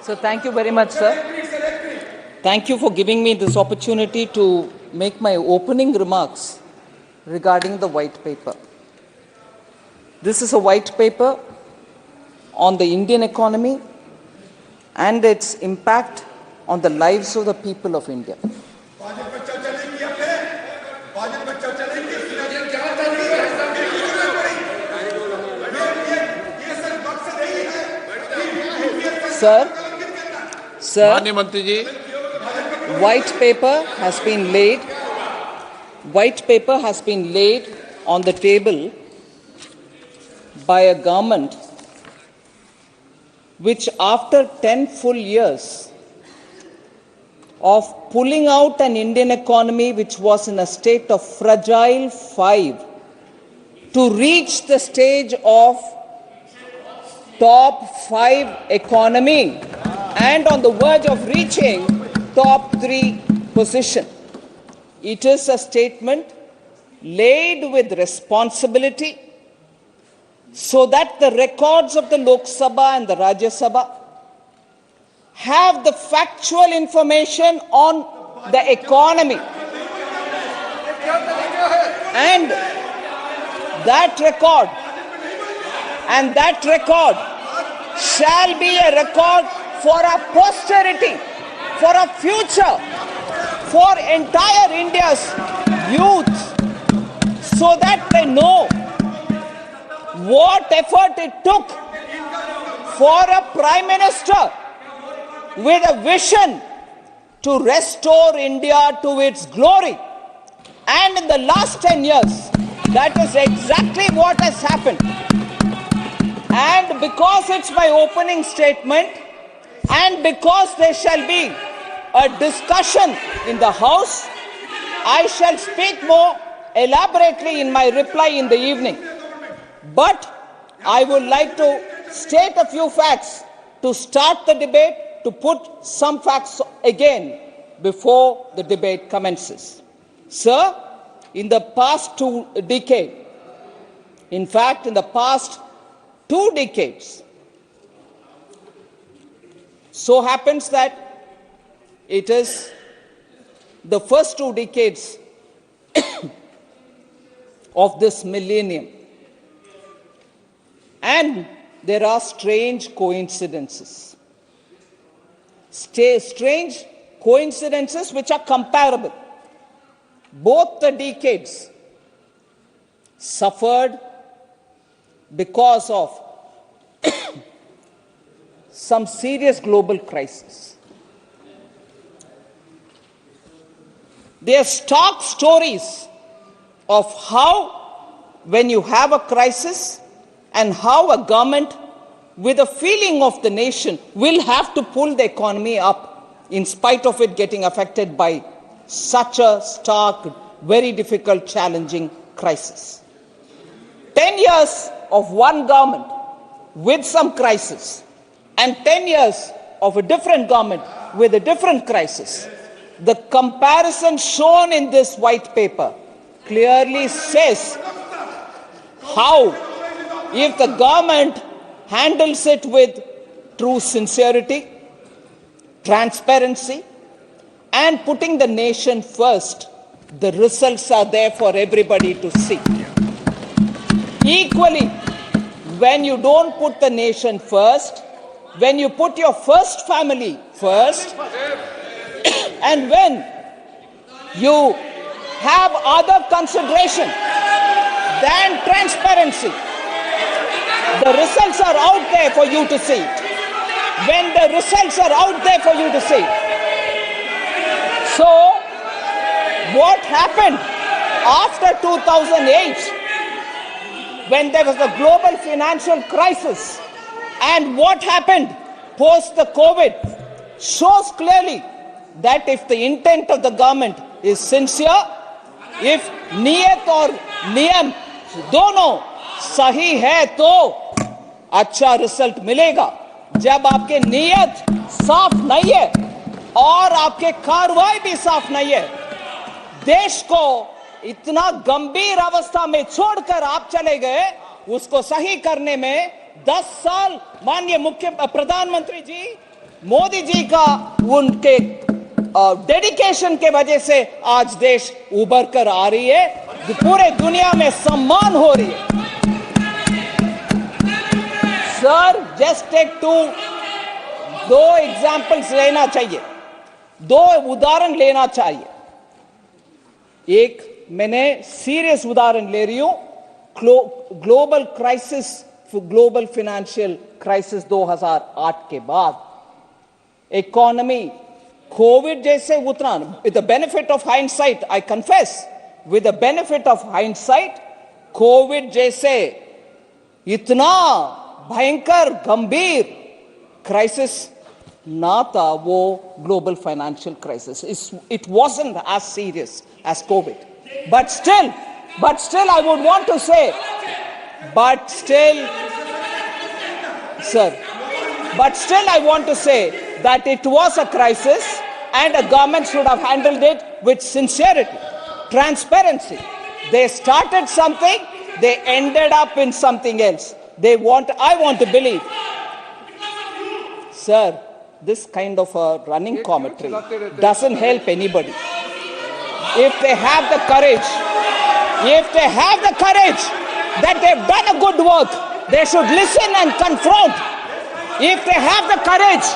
So thank you very much, sir. Thank you for giving me this opportunity to make my opening remarks regarding the white paper. This is a white paper on the Indian economy and its impact on the lives of the people of India. Sir, माननीय मंत्री जी, white paper has been laid on the table by a government which, after 10 full years of pulling out an Indian economy which was in a state of fragile 5 to reach the stage of top 5 economy and on the verge of reaching top 3 position. It is a statement laid with responsibility so that the records of the Lok Sabha and the Rajya Sabha have the factual information on the economy. And that record shall be a record for our posterity, for our future, for entire India's youth, so that they know what effort it took for a Prime Minister with a vision to restore India to its glory. And in the last 10 years, that is exactly what has happened. And because it's my opening statement, and because there shall be a discussion in the House, I shall speak more elaborately in my reply in the evening. But I would like to state a few facts to start the debate, to put some facts again before the debate commences. Sir, in the past 2 decades, in fact, in the past 2 decades, so happens that it is the first 2 decades of this millennium. And there are strange coincidences. Strange coincidences which are comparable. Both the decades suffered because of some serious global crisis. They are stark stories of how, when you have a crisis, and how a government with a feeling of the nation will have to pull the economy up in spite of it getting affected by such a stark, very difficult, challenging crisis. 10 years of one government with some crisis and 10 years of a different government with a different crisis. The comparison shown in this white paper clearly says how, if the government handles it with true sincerity, transparency, and putting the nation first, the results are there for everybody to see. Equally, when you don't put the nation first, when you put your first family first, and when you have other consideration than transparency, the results are out there for you to see. When the results are out there for you to see. So, what happened after 2008, when there was a global financial crisis, and what happened post the COVID, shows clearly that if the intent of the government is sincere, if niyat और नियम दोनों सही है तो अच्छा result मिलेगा. जब आपके नियत साफ नहीं है और आपके कार्रवाई भी साफ नहीं है, देश को इतना गंभीर अवस्था में छोड़कर आप चले गए, उसको सही करने में 10 साल माननीय प्रधानमंत्री जी मोदी जी का उनके डेडिकेशन के वजह से आज देश उभर कर आ रही है, पूरे दुनिया में सम्मान हो रही है। सर, जस्ट टेक दो एग्जाम्पल्स लेना चाहिए, दो उदाहरण लेना चाहिए। एक मैंने सीरियस उदाहरण ले रही हूं, global crisis, global financial crisis 2008 के बाद इकोनॉमी कोविड जैसे उतना, with the benefit of hindsight, I confess, with the benefit of hindsight, Covid जैसे इतना भयंकर गंभीर क्राइसिस ना था वो global financial crisis. It wasn't as serious as COVID. But still, I would want to say, I want to say that it was a crisis and a government should have handled it with sincerity, transparency. They started something, they ended up in something else. I want to believe. Sir, this kind of a running commentary doesn't help anybody. If they have the courage that they've done a good work, they should listen and confront. If they have the courage,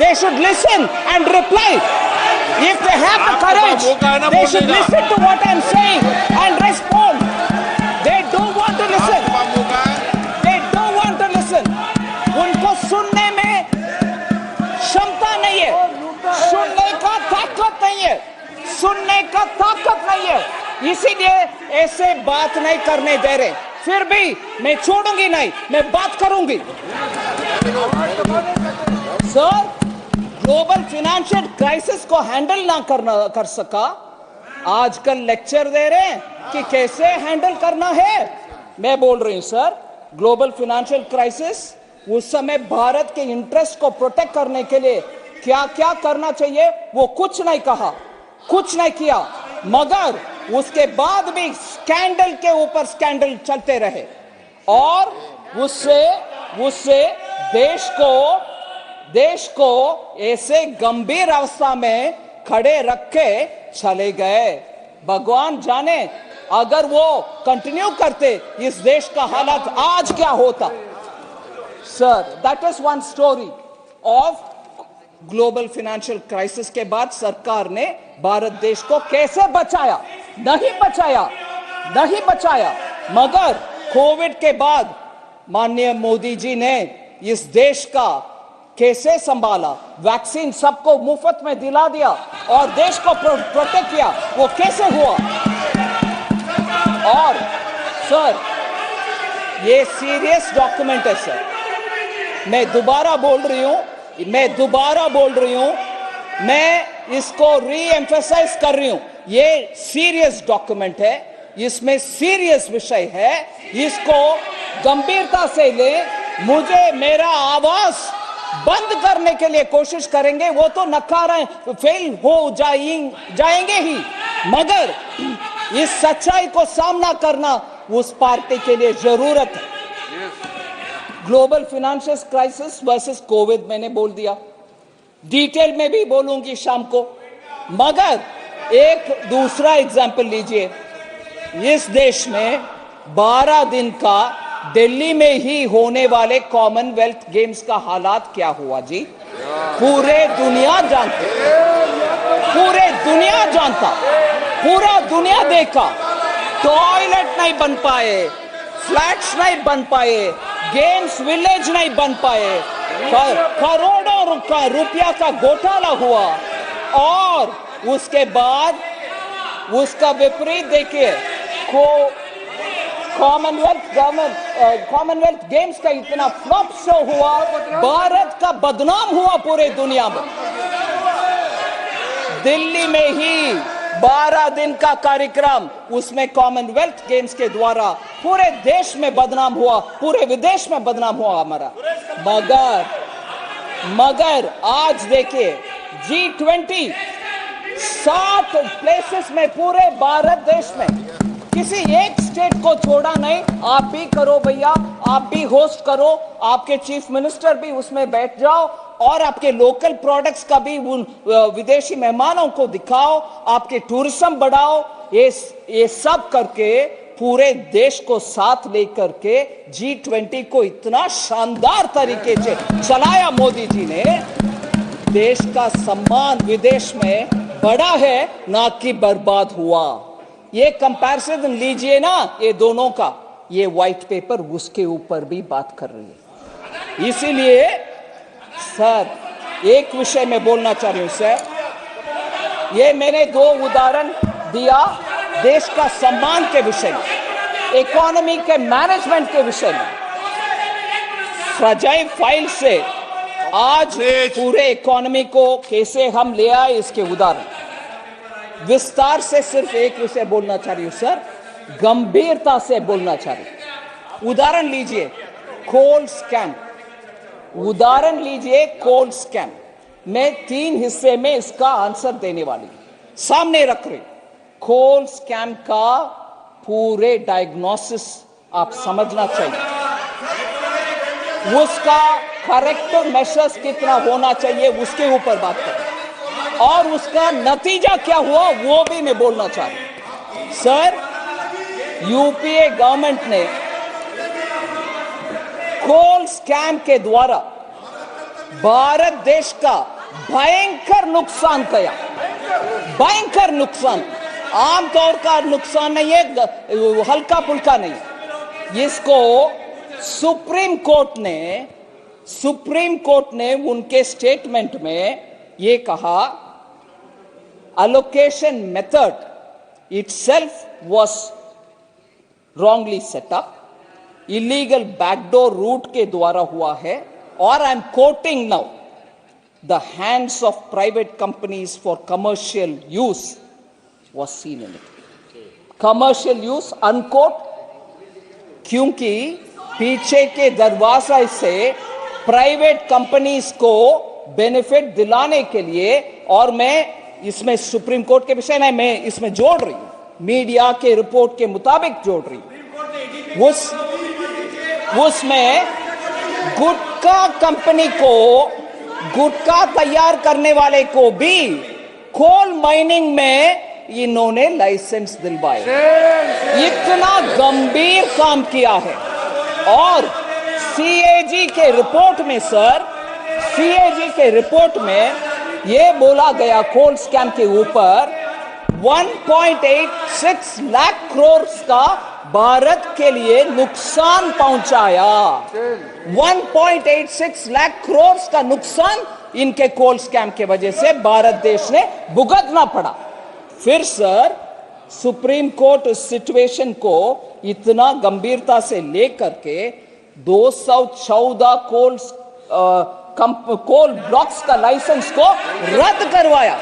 they should listen and reply. If they have the courage, they should listen to what I'm saying and respond. They don't want to listen. उनको सुनने में क्षमता नहीं है, सुनने का ताकत नहीं है, इसीलिए ऐसे बात नहीं करने दे रहे. फिर भी मैं छोड़ूंगी नहीं, मैं बात करूंगी. सर, ग्लोबल फाइनेंशियल क्राइसिस को हैंडल ना कर सका, आजकल लेक्चर दे रहे हैं कि कैसे हैंडल करना है. मैं बोल रही हूं सर, ग्लोबल फाइनेंशियल क्राइसिस उस समय भारत के इंटरेस्ट को प्रोटेक्ट करने के लिए क्या क्या करना चाहिए वो कुछ नहीं कहा, कुछ नहीं किया, मगर उसके बाद भी स्कैंडल के ऊपर स्कैंडल चलते रहे और उससे देश को ऐसे गंभीर अवस्था में खड़े रखे चले गए. भगवान जाने अगर वो कंटिन्यू करते इस देश का हालत आज क्या होता. Sir, that is one story of global financial crisis के बाद सरकार ने भारत देश को कैसे बचाया. नहीं बचाया, मगर कोविड के बाद माननीय मोदी जी ने इस देश का कैसे संभाला, वैक्सीन सबको मुफ्त में दिला दिया और देश को प्रोटेक्ट किया, वो कैसे हुआ. और सर, ये सीरियस डॉक्यूमेंट है सर. मैं दोबारा बोल रही हूं, मैं इसको री-एम्फसाइज कर रही हूं. ये सीरियस डॉक्यूमेंट है, इसमें सीरियस विषय है, इसको गंभीरता से ले. मुझे मेरा आवाज बंद करने के लिए कोशिश करेंगे वो तो नकारा फेल हो जाएंगे ही, मगर इस सच्चाई को सामना करना उस पार्टी के लिए जरूरत है. Global financial crisis versus Covid मैंने बोल दिया, डिटेल में भी बोलूंगी शाम को, मगर एक दूसरा एग्जांपल लीजिए. इस देश में 12 दिन का दिल्ली में ही होने वाले कॉमनवेल्थ गेम्स का हालात क्या हुआ जी. पूरे दुनिया जानता, पूरा दुनिया देखा. टॉयलेट नहीं बन पाए, फ्लैट्स नहीं बन पाए, गेम्स विलेज नहीं बन पाए, करोड़ों रुपया का घोटाला हुआ और उसके बाद उसका विपरीत देखिए. कॉमनवेल्थ गेम्स का इतना फ्लॉप शो हुआ, भारत का बदनाम हुआ पूरे दुनिया में. दिल्ली में ही 12 दिन का कार्यक्रम, उसमें कॉमनवेल्थ गेम्स के द्वारा पूरे देश में बदनाम हुआ, पूरे विदेश में बदनाम हुआ हमारा. मगर आज देखिए G20 60 प्लेसेस में पूरे भारत देश में, किसी एक स्टेट को छोड़ा नहीं. आप भी करो भैया, आप भी होस्ट करो, आपके चीफ मिनिस्टर भी उसमें बैठ जाओ, और आपके लोकल प्रोडक्ट्स का भी उन विदेशी मेहमानों को दिखाओ, आपके टूरिज्म बढ़ाओ। ये सब करके पूरे देश को साथ लेकर के G20 को इतना शानदार तरीके से चलाया मोदी जी ने। देश का सम्मान विदेश में बढ़ा है, ना कि बर्बाद हुआ। ये कंपैरिजन लीजिए ना, ये दोनों का, ये व्हाइट पेपर उसके ऊपर भी बात कर रही है। इसीलिए सर, एक विषय में बोलना चाह रही हूं सर, ये मैंने 2 उदाहरण दिया देश का सम्मान के विषय में, इकोनॉमी के मैनेजमेंट के विषय में। फ्रजाइल फाइल से आज पूरे इकोनॉमी को कैसे हम ले आए, इसके उदाहरण विस्तार से सिर्फ एक विषय बोलना चाह रही हूं सर, गंभीरता से बोलना चाह रही हूं। उदाहरण लीजिए कोल स्कैम, उदाहरण लीजिए कोल स्कैम। मैं 3 हिस्से में इसका आंसर देने वाली सामने रख रही। कोल स्कैम का पूरे डायग्नोसिस आप समझना चाहिए, उसका करेक्टिव मेजर्स कितना होना चाहिए उसके ऊपर बात करें, और उसका नतीजा क्या हुआ वो भी मैं बोलना चाह रहा हूं। सर, यूपीए गवर्नमेंट ने कोल स्कैम के द्वारा भारत देश का भयंकर नुकसान किया, भयंकर नुकसान। आमतौर का नुकसान नहीं है, हल्का फुल्का नहीं। इसको सुप्रीम कोर्ट ने उनके स्टेटमेंट में ये कहा, allocation method itself was wrongly set up, illegal backdoor route के द्वारा हुआ है, और I am quoting now, the hands of private companies for commercial use was seen in it. Commercial use unquote, क्योंकि पीछे के दरवाजा से प्राइवेट कंपनीज को बेनिफिट दिलाने के लिए, और मैं इसमें सुप्रीम कोर्ट के विषय नहीं, मैं इसमें जोड़ रही हूं, मीडिया के रिपोर्ट के मुताबिक जोड़ रही हूं। उसमें गुटखा कंपनी को, गुटखा तैयार करने वाले को भी कोल माइनिंग में इन्होंने लाइसेंस दिलवाए। इतना गंभीर काम किया है। और सीएजी के रिपोर्ट में सर, सीएजी के रिपोर्ट में यह बोला गया कोल स्कैम के ऊपर 1.86 लाख करोड़ का भारत के लिए नुकसान पहुंचाया। 1.86 लाख करोड़ का नुकसान इनके कोल स्कैम के वजह से भारत देश ने भुगतना पड़ा। फिर सर, सुप्रीम कोर्ट इस सिचुएशन को इतना गंभीरता से लेकर के 214 कोल ब्लॉक्स का लाइसेंस को रद्द करवाया,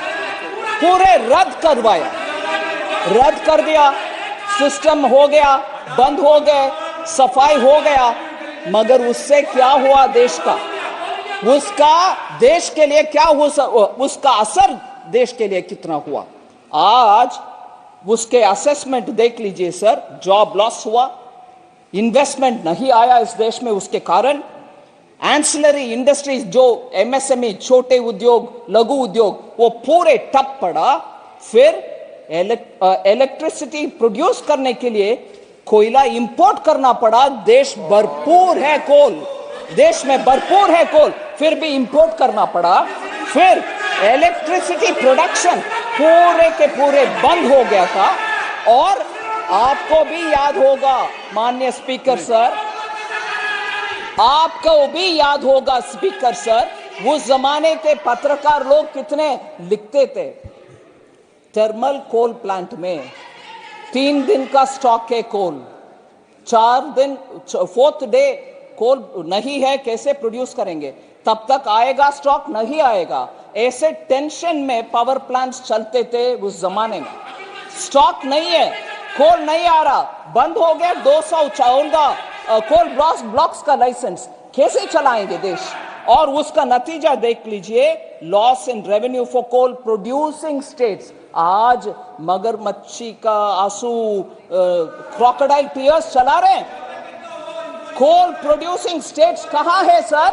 पूरे रद्द करवाया, रद्द कर दिया। सिस्टम हो गया, बंद हो गए, सफाई हो गया। मगर उससे क्या हुआ देश का, उसका देश के लिए क्या हुआ, उसका असर देश के लिए कितना हुआ? आज उसके असेसमेंट देख लीजिए सर। जॉब लॉस हुआ, इन्वेस्टमेंट नहीं आया इस देश में, उसके कारण एंसिलरी इंडस्ट्रीज जो एमएसएमई, छोटे उद्योग, लघु उद्योग, वो पूरे ठप पड़ा। फिर इलेक्ट्रिसिटी प्रोड्यूस करने के लिए कोयला इंपोर्ट करना पड़ा। देश भरपूर है कोल, देश में भरपूर है कोल, फिर भी इंपोर्ट करना पड़ा। फिर इलेक्ट्रिसिटी प्रोडक्शन पूरे के पूरे बंद हो गया था। और आपको भी याद होगा माननीय स्पीकर सर, आपको भी याद होगा स्पीकर सर, उस जमाने के पत्रकार लोग कितने लिखते थे। थर्मल कोल प्लांट में 3 दिन का स्टॉक है कोल, 4 दिन, 4th डे कोल नहीं है, कैसे प्रोड्यूस करेंगे? तब तक आएगा स्टॉक, नहीं आएगा। ऐसे टेंशन में पावर प्लांट्स चलते थे उस जमाने में। स्टॉक नहीं है, कोल नहीं आ रहा, बंद हो गया 214 कोल ब्लॉक्स का लाइसेंस, कैसे चलाएंगे देश? और उसका नतीजा देख लीजिए, loss in revenue for coal producing states. आज मगरमच्छी का आंसू, क्रोकोडाइल टीयर्स चला रहे हैं। कोल प्रोड्यूसिंग स्टेट्स कहां है सर?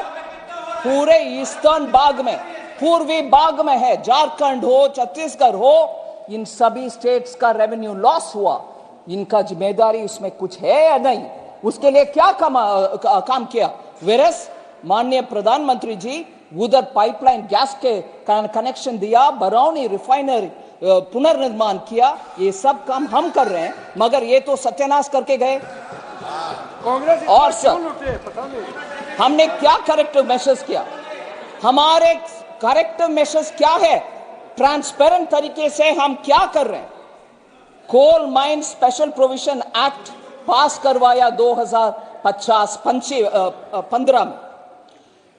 पूरे ईस्टर्न भाग में, पूर्वी भाग में है, झारखंड हो, छत्तीसगढ़ हो, इन सभी स्टेट्स का रेवेन्यू लॉस हुआ। इनका जिम्मेदारी उसमें कुछ है या नहीं? उसके लिए क्या काम किया? वेरस माननीय प्रधानमंत्री जी उधर पाइपलाइन गैस के कनेक्शन दिया, बरौनी रिफाइनरी पुनर्निर्माण किया, ये सब काम हम कर रहे हैं, मगर ये तो सत्यानाश करके गए। और सर हमने क्या करेक्टिव मेजर्स किया? हमारे करेक्टिव मेजर्स क्या है? ट्रांसपेरेंट तरीके से हम क्या कर रहे हैं? Coal mine special provision act pass करवाया 2015 में।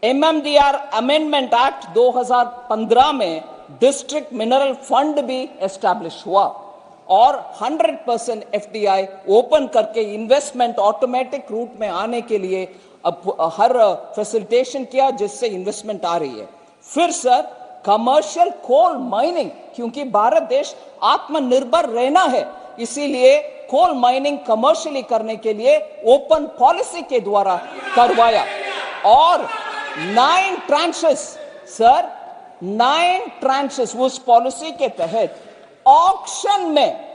MMDR अमेंडमेंट एक्ट 2015 में डिस्ट्रिक्ट मिनरल फंड भी एस्टैब्लिश हुआ और 100% FDI ओपन करके इन्वेस्टमेंट ऑटोमेटिक रूट में आने के लिए अब हर फैसिलिटेशन किया, जिससे इन्वेस्टमेंट आ रही है। फिर सर कमर्शियल कोल माइनिंग, क्योंकि भारत देश आत्मनिर्भर रहना है, इसीलिए कोल माइनिंग कमर्शियली करने के लिए ओपन पॉलिसी के द्वारा करवाया और 9 ट्रांचेस सर, 9 ट्रांचेस उस पॉलिसी के तहत ऑक्शन में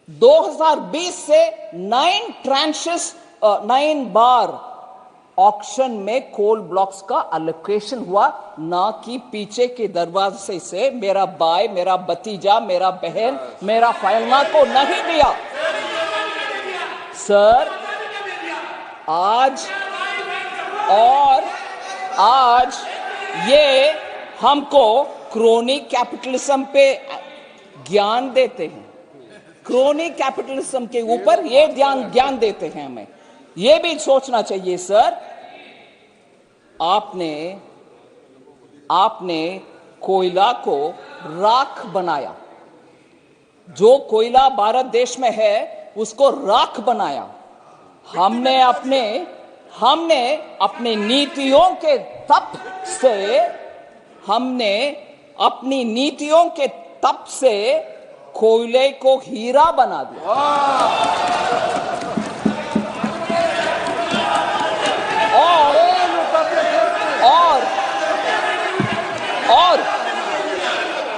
2020 से 9 ट्रांचेस 9 बार ऑक्शन में कोल ब्लॉक्स का अलोकेशन हुआ, ना कि पीछे के दरवाजे से मेरा भाई, मेरा भतीजा, मेरा बहन, मेरा फाइलमा को नहीं दिया। सर आज ये हमको क्रोनी कैपिटलिज्म पे ज्ञान देते हैं, क्रोनी कैपिटलिज्म के ऊपर ये ज्ञान देते हैं। हमें ये भी सोचना चाहिए सर, आपने कोयला को राख बनाया, जो कोयला भारत देश में है उसको राख बनाया। हमने अपने नीतियों के तप से कोयले को हीरा बना दिया।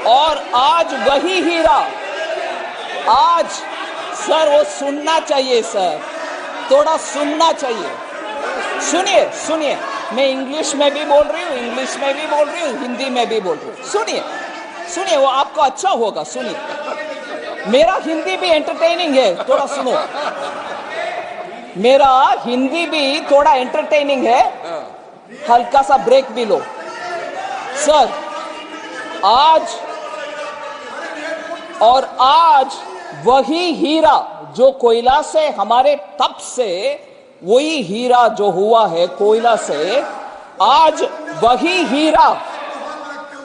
और आज वही हीरा, आज सर वो सुनना चाहिए सर, थोड़ा सुनना चाहिए। सुनिए, मैं इंग्लिश में भी बोल रही हूँ, हिंदी में भी बोल रही हूँ। सुनिए, वो आपको अच्छा होगा। सुनिए, मेरा हिंदी भी एंटरटेनिंग है, थोड़ा सुनो। मेरा हिंदी भी थोड़ा एंटरटेनिंग है, हल्का सा ब्रेक भी लो। सर आज वही हीरा जो कोयला से, हमारे तप से वही हीरा जो हुआ है कोयला से, आज वही हीरा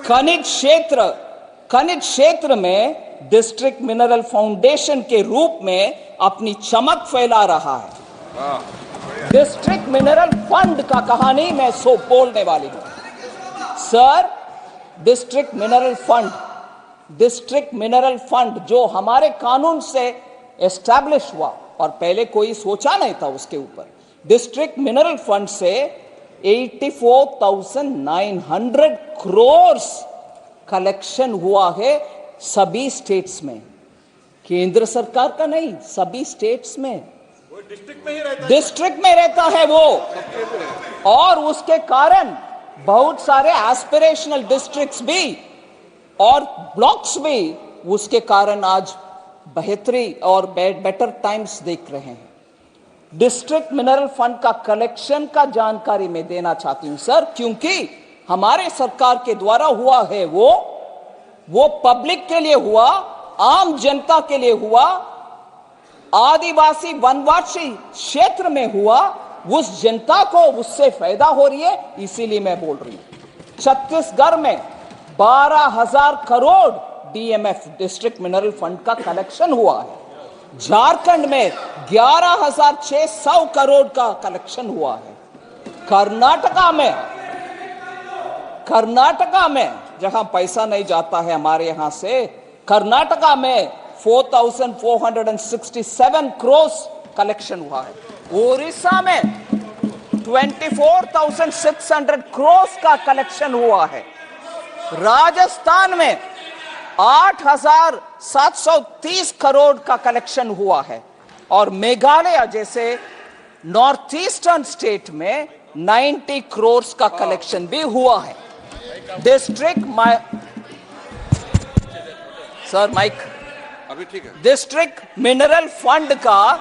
खनिज क्षेत्र में डिस्ट्रिक्ट मिनरल फाउंडेशन के रूप में अपनी चमक फैला रहा है। डिस्ट्रिक्ट मिनरल फंड का कहानी मैं बोलने वाली हूं सर। डिस्ट्रिक्ट मिनरल फंड जो हमारे कानून से एस्टैब्लिश हुआ और पहले कोई सोचा नहीं था उसके ऊपर। डिस्ट्रिक्ट मिनरल फंड से 84,900 करोड़ कलेक्शन हुआ है सभी स्टेट्स में, केंद्र सरकार का नहीं, सभी स्टेट्स में। डिस्ट्रिक्ट में रहता है वो, और उसके कारण बहुत सारे एस्पिरेशनल डिस्ट्रिक्ट्स भी और ब्लॉक्स भी उसके कारण आज बेहतरी और बेटर टाइम्स देख रहे हैं। डिस्ट्रिक्ट मिनरल फंड का कलेक्शन का जानकारी मैं देना चाहती हूं सर, क्योंकि हमारे सरकार के द्वारा हुआ है वो पब्लिक के लिए हुआ, आम जनता के लिए हुआ, आदिवासी वनवासी क्षेत्र में हुआ, उस जनता को उससे फायदा हो रही है, इसीलिए मैं बोल रही हूं। छत्तीसगढ़ में 12,000 crore DMF district mineral fund का कलेक्शन हुआ है। झारखंड में 11,600 करोड़ का कलेक्शन हुआ है। कर्नाटका में जहां पैसा नहीं जाता है हमारे यहां से, कर्नाटका में 4,467 करोड़ कलेक्शन हुआ है। ओडिशा में 24,600 करोड़ का कलेक्शन हुआ है। राजस्थान में 8,730 करोड़ का कलेक्शन हुआ है और मेघालय जैसे नॉर्थ ईस्टर्न स्टेट में 90 करोड़ का कलेक्शन भी हुआ है। सर माइक अभी ठीक है। डिस्ट्रिक्ट मिनरल फंड का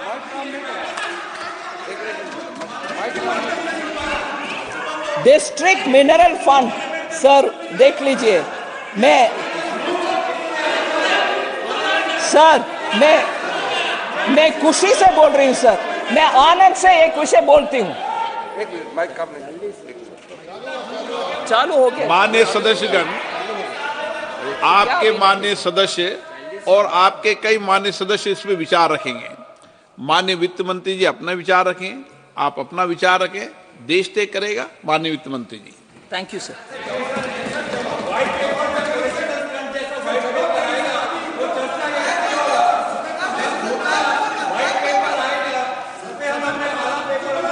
डिस्ट्रिक्ट मिनरल फंड सर देख लीजिए। मैं खुशी से बोल रही हूं सर, मैं आनंद से एक विषय बोलती हूं। एक मिनट, माइक काम नहीं। चालू हो गया। माननीय सदस्यगण, आपके माननीय सदस्य और आपके कई माननीय सदस्य इस पे विचार रखेंगे। माननीय वित्त मंत्री जी अपना विचार रखें, आप अपना विचार रखें, देश तय करेगा माननीय वित्त मंत्री जी। Thank you sir.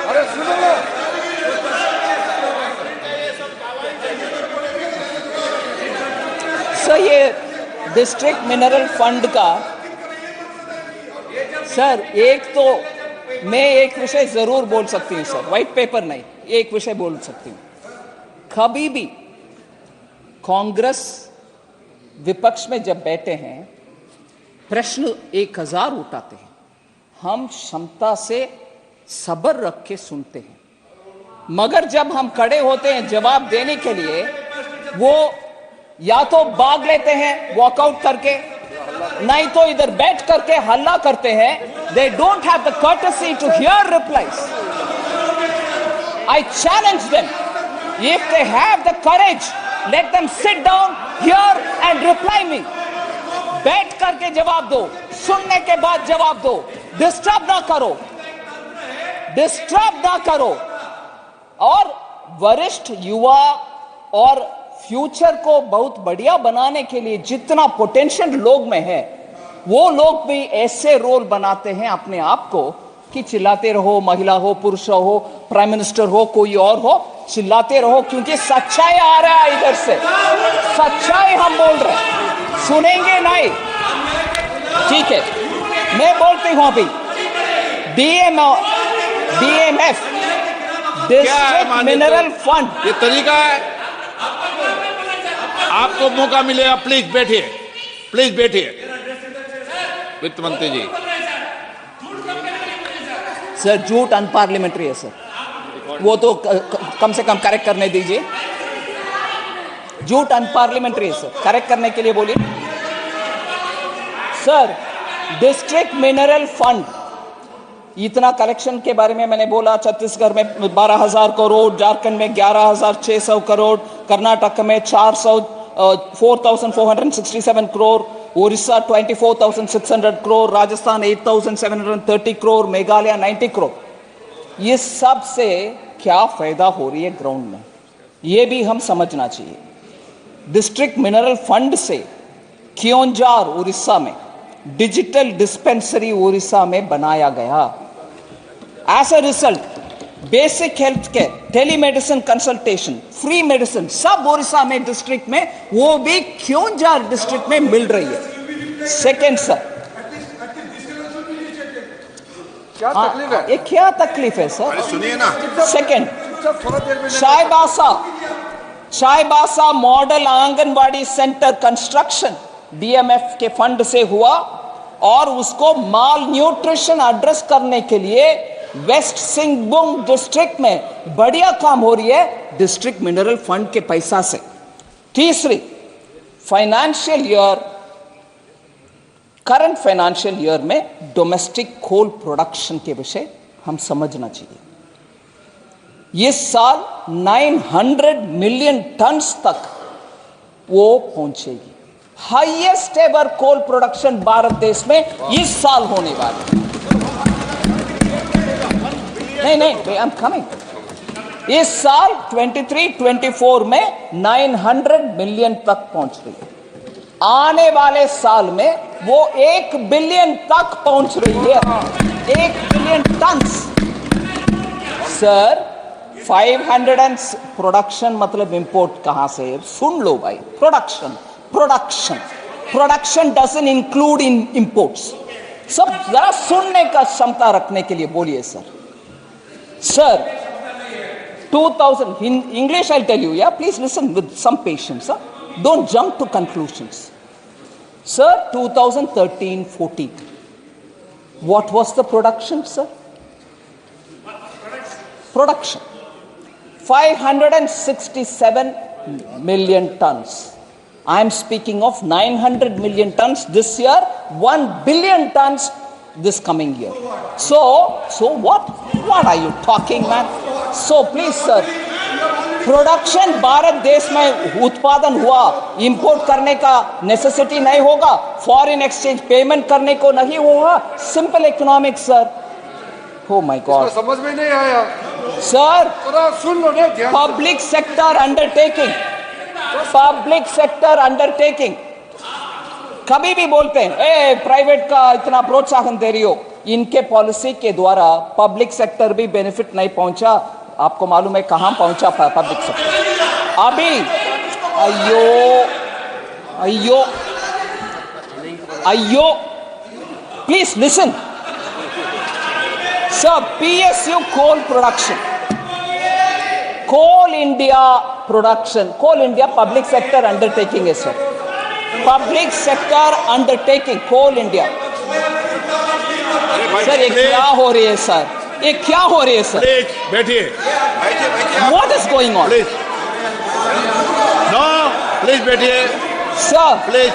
अरे सुनो ना। सर ये डिस्ट्रिक्ट मिनरल फंड का सर एक तो मैं एक विषय जरूर बोल सकती हूं सर, व्हाइट पेपर नहीं, एक विषय बोल सकती हूं। कभी भी कांग्रेस विपक्ष में जब बैठे हैं प्रश्न 1000 उठाते हैं, हम क्षमता से सब्र रख के सुनते हैं, मगर जब हम खड़े होते हैं जवाब देने के लिए वो या तो भाग लेते हैं वॉकआउट करके, नहीं तो इधर बैठ करके हल्ला करते हैं। They don't have the courtesy to hear replies. I challenge them. If they have the courage, let them sit down here and reply me. बैठ करके जवाब दो, सुनने के बाद जवाब दो, डिस्टर्ब ना करो, डिस्टर्ब ना करो। और वरिष्ठ युवा और फ्यूचर को बहुत बढ़िया बनाने के लिए जितना पोटेंशियल लोग में है, वो लोग भी ऐसे रोल बनाते हैं अपने आप को कि चिल्लाते रहो, महिला हो, पुरुष हो, प्राइम मिनिस्टर हो, कोई और हो, चिल्लाते रहो, क्योंकि सच्चाई आ रहा है इधर से, सच्चाई हम बोल रहे हैं, सुनेंगे नहीं। ठीक है, मैं बोलती हूं अभी DMF डिस्ट्रिक्ट मिनरल फंड, ये तरीका है। आपको मौका मिलेगा, प्लीज बैठिए, प्लीज बैठिए। वित्त मंत्री जी। सर झूठ अनपार्लियामेंट्री है सर, वो तो कम से कम करेक्ट करने दीजिए। झूठ अनपार्लियामेंट्री है सर, करेक्ट करने के लिए बोलिए। सर डिस्ट्रिक्ट मिनरल फंड इतना कलेक्शन के बारे में मैंने बोला, छत्तीसगढ़ में 12,000 करोड़, झारखंड में 11,600 करोड़, कर्नाटक में 4,467 करोड़, उड़ीसा 24,600 करोड़, राजस्थान 8,730 करोड़, मेघालय 90 करोड़। ये सब से क्या फायदा हो रही है ग्राउंड में, ये भी हम समझना चाहिए। डिस्ट्रिक्ट मिनरल फंड से क्योंझार उड़ीसा में डिजिटल डिस्पेंसरी उड़ीसा में बनाया गया। As a result basic health care, telemedicine consultation, free medicine सब उड़ीसा में डिस्ट्रिक्ट में, वो भी क्योंझार डिस्ट्रिक्ट में मिल रही है। सेकेंड सर, क्या तकलीफ है? ये क्या तकलीफ है सर? सुनिए ना। Second, Chaibasa model anganwadi centre construction DMF के फंड से हुआ और उसको माल न्यूट्रिशन एड्रेस करने के लिए वेस्ट सिंहभूम डिस्ट्रिक्ट में बढ़िया काम हो रही है डिस्ट्रिक्ट मिनरल फंड के पैसा से। तीसरी, financial year, current financial year में डोमेस्टिक कोल प्रोडक्शन के विषय हम समझना चाहिए। ये साल 900 मिलियन टन्स तक वो पहुंचेगी। Highest ever coal production Bharat देश में इस साल होने वाला है। नहीं, आई एम कमिंग। इस साल 23-24 में 900 मिलियन तक पहुंच रही है। आने वाले साल में वो 1 बिलियन तक पहुंच रही है, 1 बिलियन टन्स। सर 500 प्रोडक्शन मतलब इंपोर्ट कहां से? सुन लो भाई, production doesn't include in imports. सब जरा सुनने का क्षमता रखने के लिए बोलिए sir 2000 in English I'll tell you, yeah, please listen with some patience, sir. Don't jump to conclusions. Sir, 2013-14, what was the production, sir? Production 567 million tons. I am speaking of 900 million tons this year, 1 billion tons this coming year. So what are you talking, man? So please sir, production Bharat देश में उत्पादन हुआ, import करने का necessity नहीं होगा, foreign exchange payment करने को नहीं होगा, simple economics sir. Oh my God, समझ में नहीं आया सर। सुन लो ना, पब्लिक सेक्टर अंडरटेकिंग कभी भी बोलते हैं ए प्राइवेट का इतना प्रोत्साहन दे रही हो, इनके पॉलिसी के द्वारा पब्लिक सेक्टर भी बेनिफिट नहीं पहुंचा। आपको मालूम है कहां पहुंचा पब्लिक सेक्टर अभी? अयो please listen sir. PSU coal production, coal India production, coal India public sector undertaking है sir, public sector undertaking coal India. Sir ये क्या हो रही है सर, ये क्या हो रही है सर? प्लीज बैठिए। What is going on? Please no, please बैठिए सर। प्लीज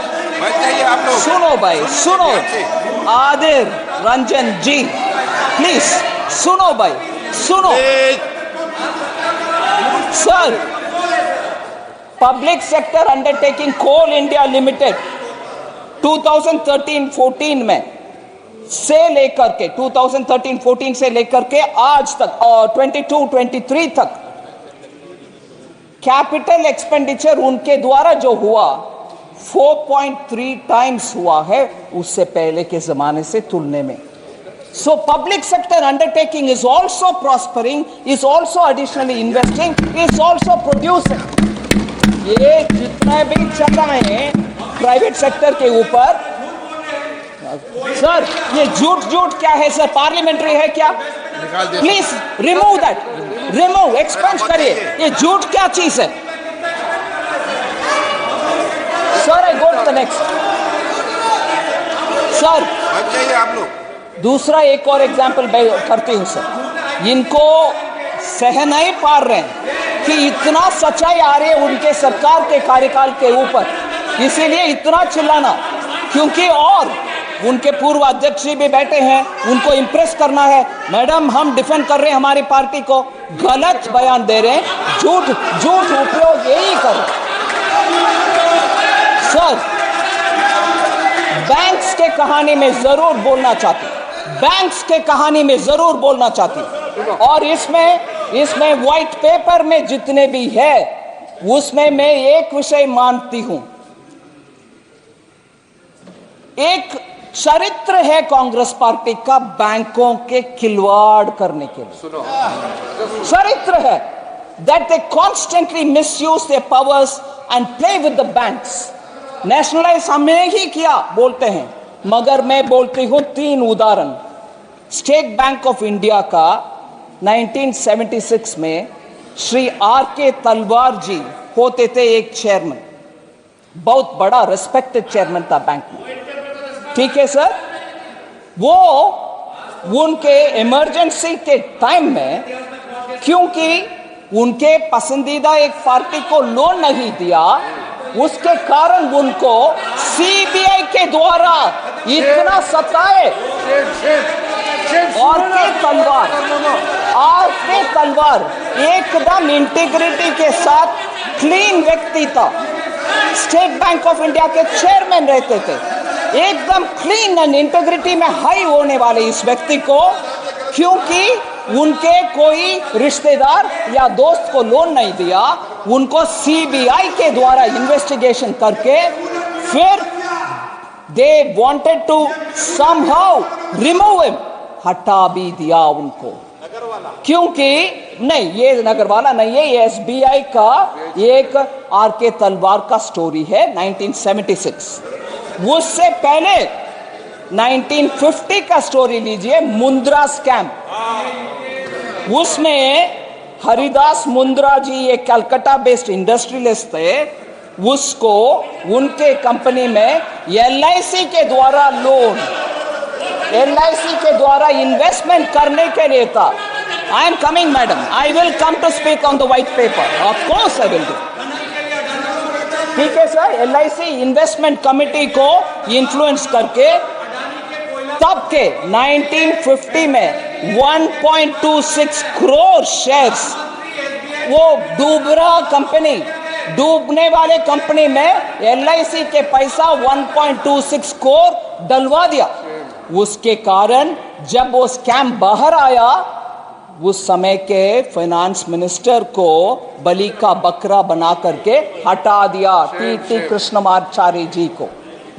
आप लोग सुनो भाई, सुनो आदिर रंजन जी, प्लीज सुनो भाई, सुनो sir. Public sector undertaking coal India limited 2013-14 में से लेकर के 2013-14 से लेकर के आज तक और 22-23 तक कैपिटल एक्सपेंडिचर उनके द्वारा जो हुआ 4.3 टाइम्स हुआ है उससे पहले के जमाने से तुलने में। So public sector undertaking is also prospering, is also additionally investing, is also producing. ये जितना भी चल रहे हैं प्राइवेट सेक्टर के ऊपर सर, ये झूठ क्या है सर? पार्लियामेंट्री है क्या? Please remove that, remove, expunge करिए। ये झूठ क्या चीज है sir? I go to the next sir. आप लोग दूसरा एक और एग्जाम्पल करती हूं सर। इनको सह नहीं पा रहे हैं कि इतना सच्चाई आ रही है उनके सरकार के कार्यकाल के ऊपर, इसीलिए इतना चिल्लाना, क्योंकि और उनके पूर्व अध्यक्ष जी भी बैठे हैं, उनको इंप्रेस करना है। मैडम हम डिफेंड कर रहे हैं हमारी पार्टी को, गलत बयान दे रहे हैं, झूठ उपयोग यही कर रहे सर। बैंक्स के कहानी में जरूर बोलना चाहती, बैंक्स के कहानी में जरूर बोलना चाहती, और इसमें व्हाइट पेपर में जितने भी है उसमें मैं एक विषय मानती हूं, एक चरित्र है कांग्रेस पार्टी का बैंकों के खिलवाड़ करने के लिए। चरित्र है that they constantly misuse their powers and play with the banks. Nationalise हमने ही किया बोलते हैं, मगर मैं बोलती हूं 3 उदाहरण। स्टेट बैंक ऑफ इंडिया का 1976 में श्री R.K. तलवार जी होते थे एक चेयरमैन, बहुत बड़ा रिस्पेक्टेड चेयरमैन था बैंक में, ठीक है सर। वो उनके इमरजेंसी के टाइम में क्योंकि उनके पसंदीदा एक पार्टी को लोन नहीं दिया, उसके कारण उनको सीबीआई के द्वारा इतना सताए। R.K. तलवार एकदम इंटीग्रिटी के साथ क्लीन व्यक्ति था, स्टेट बैंक ऑफ इंडिया के चेयरमैन रहते थे, एकदम क्लीन एंड इंटीग्रिटी में हाई होने वाले इस व्यक्ति को क्योंकि उनके कोई रिश्तेदार या दोस्त को लोन नहीं दिया, उनको सीबीआई के द्वारा इन्वेस्टिगेशन करके फिर they wanted to somehow remove him, हटा भी दिया उनको, क्योंकि नहीं, ये नगरवाला नहीं है, ये एसबीआई का एक आर.के. तलवार का स्टोरी है 1976। उससे पहले 1950 का स्टोरी लीजिए, मुंद्रा स्कैम। उसमें हरिदास मुंद्रा जी एक कलकत्ता बेस्ड इंडस्ट्रियलिस्ट थे, उसको उनके कंपनी में एलआईसी के द्वारा लोन, एलआईसी के द्वारा इन्वेस्टमेंट करने के लिए था। I am coming madam, I will come to speak on the white paper, of course I will do. ठीक है सर, एलआईसी इन्वेस्टमेंट कमेटी को इन्फ्लुएंस करके तब के 1950 में 1.26 करोड़ शेयर्स, वो डूबरा कंपनी, डूबने वाले कंपनी में एलआईसी के पैसा 1.26 करोड़ डलवा दिया। उसके कारण जब वो स्कैम बाहर आया, उस समय के फाइनेंस मिनिस्टर को बलि का बकरा बना करके हटा दिया, टी कृष्णमाचार्य जी को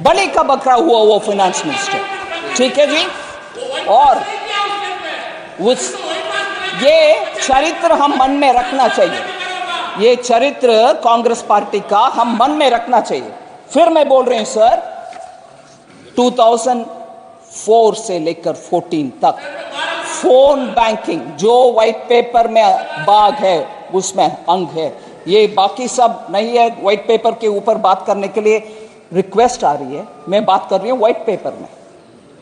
बलि का बकरा हुआ वो फाइनेंस मिनिस्टर। ठीक है जी। और उस ये चरित्र हम मन में रखना चाहिए, ये चरित्र कांग्रेस पार्टी का हम मन में रखना चाहिए। फिर मैं बोल रही हूं सर, 2004 से लेकर 14 तक फोन बैंकिंग जो व्हाइट पेपर में बाग है उसमें अंग है, ये बाकी सब नहीं है। व्हाइट पेपर के ऊपर बात करने के लिए रिक्वेस्ट आ रही है, मैं बात कर रही हूं व्हाइट पेपर में।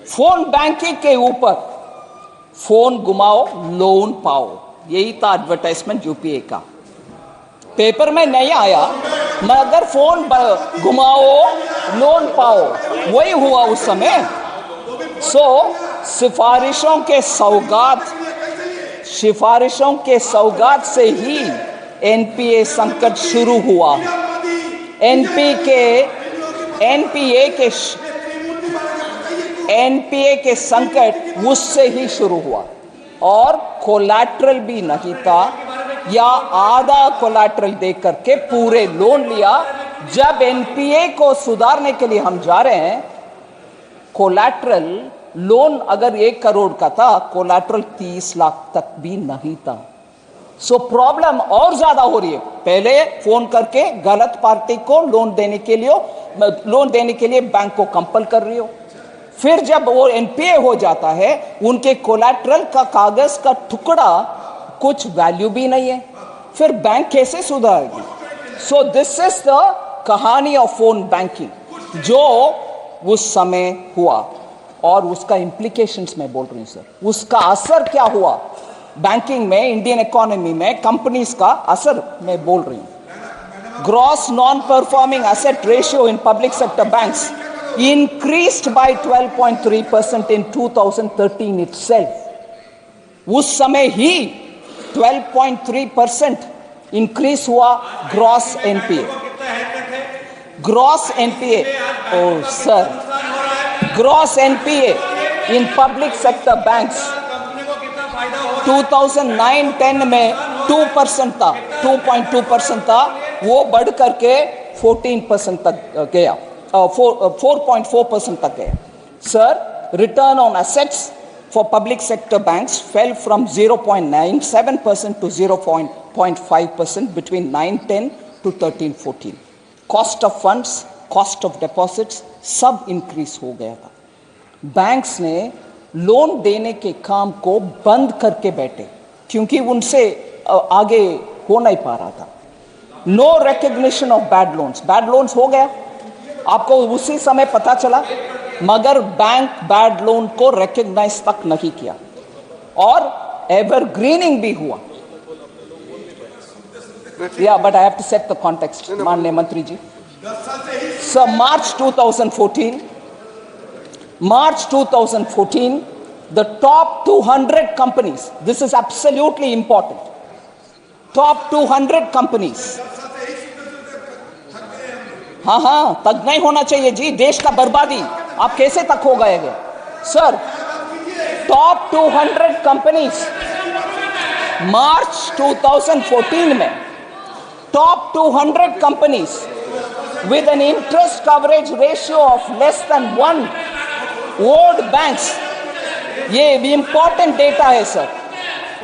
फोन बैंकिंग के ऊपर, फोन घुमाओ लोन पाओ, यही था एडवर्टाइजमेंट यूपीए का। पेपर में नहीं आया, मगर फोन घुमाओ लोन पाओ, वही हुआ उस समय। सिफारिशों के सौगात से ही एनपीए संकट शुरू हुआ। एनपीए के संकट उससे ही शुरू हुआ, और कोलैटरल भी नहीं था, या आधा कोलैटरल दे करके पूरे लोन लिया। जब एनपीए को सुधारने के लिए हम जा रहे हैं, कोलैटरल लोन अगर 1 करोड़ का था, कोलैटरल 30 लाख तक भी नहीं था। सो प्रॉब्लम और ज्यादा हो रही है। पहले फोन करके गलत पार्टी को लोन देने के लिए बैंक को कंपल कर रही हो, फिर जब वो एनपीए हो जाता है, उनके कोलैटरल का कागज का टुकड़ा कुछ वैल्यू भी नहीं है, फिर बैंक कैसे सुधारेगी? सो दिस इज द कहानी ऑफ फोन बैंकिंग जो उस समय हुआ, और उसका इंप्लीकेशंस मैं बोल रही हूं सर, उसका असर क्या हुआ बैंकिंग में, इंडियन इकोनॉमी में, कंपनीज का असर मैं बोल रही हूं। Gross non performing asset ratio in public sector banks increased by 12.3% in 2013 itself। उस समय ही 12.3% इंक्रीज हुआ gross NPA. Gross NPA, oh sir, gross NPA in public sector banks 2009-10 में 2% था, 2.2% था, वो बढ़ करके 14% तक गया, 4.4% तक गया। Sir, return on assets for public sector banks fell from 0.97% to 0.5% between 9-10 to 13-14। Cost of funds, cost of deposits सब इंक्रीज हो गया था। बैंक्स ने लोन देने के काम को बंद करके बैठे, क्योंकि उनसे आगे हो नहीं पा रहा था। No recognition of bad loans हो गया, आपको उसी समय पता चला, मगर बैंक बैड लोन को रिकग्नाइज तक नहीं किया, और एवरग्रीनिंग भी हुआ। या but I have to set the context माननीय मंत्री जी। सो मार्च 2014 the top 200 companies, this is absolutely important, top 200 companies, हाँ तक नहीं होना चाहिए जी, देश का बर्बादी, आप कैसे तक हो गए? सर, टॉप 200 कंपनीज मार्च 2014 में, top 200 companies with an interest coverage ratio of less than 1 owed banks, ये भी इंपॉर्टेंट डेटा है सर,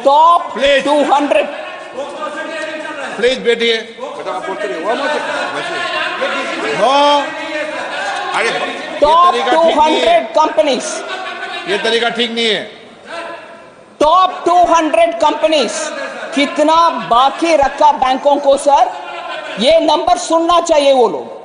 टॉप Please. 200 प्लीज बैठिए। बेटा आप बोलते रहिए, वो मत वैसे। नो, अरे ये टॉप तरीका ठीक नहीं 200 है, कंपनीज, ये तरीका ठीक नहीं है। टॉप 200 कंपनीज कितना बाकी रखा बैंकों को सर, ये नंबर सुनना चाहिए वो लोग।